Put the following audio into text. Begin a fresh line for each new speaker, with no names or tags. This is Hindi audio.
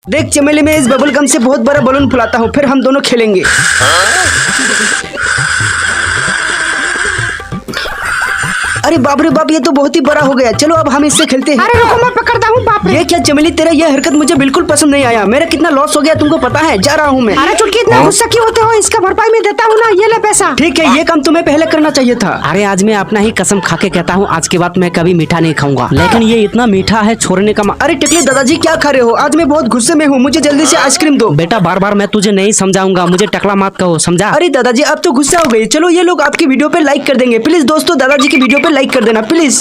देख चमेली, मैं इस बबल गम से बहुत बड़ा बलून फुलाता हूँ, फिर हम दोनों खेलेंगे। अरे बाप रे बाप, ये तो बहुत ही बड़ा हो गया। चलो अब हम इससे खेलते हैं।
अरे रुको, मैं पकड़ता हूँ। बाप रे,
ये क्या चमेली, तेरा ये हरकत मुझे बिल्कुल पसंद नहीं आया। मेरा कितना लॉस हो गया तुमको पता है? जा रहा हूँ मैं।
अरे चुटकी, इतना गुस्सा क्यों होते हो? इसका भरपाई मैं देता हूँ ना, ये ले पैसा।
ठीक है, ये काम तुम्हें पहले करना चाहिए था।
अरे आज मैं अपना ही कसम खा के कहता हूँ, आज के बाद मैं कभी मीठा नहीं खाऊंगा, लेकिन ये इतना मीठा है छोड़ने का
अरे टिकली दादाजी, क्या खा रहे हो? आज मैं बहुत गुस्से में हूँ, मुझे जल्दी से आइसक्रीम दो।
बेटा बार बार मैं तुझे नहीं समझाऊंगा, मुझे टकला मत कहो, समझा?
अरे दादाजी, अब तो गुस्सा हो गई। चलो ये लोग आपकी वीडियो पे लाइक कर देंगे। प्लीज दोस्तों, दादाजी की वीडियो पे लाइक कर देना प्लीज।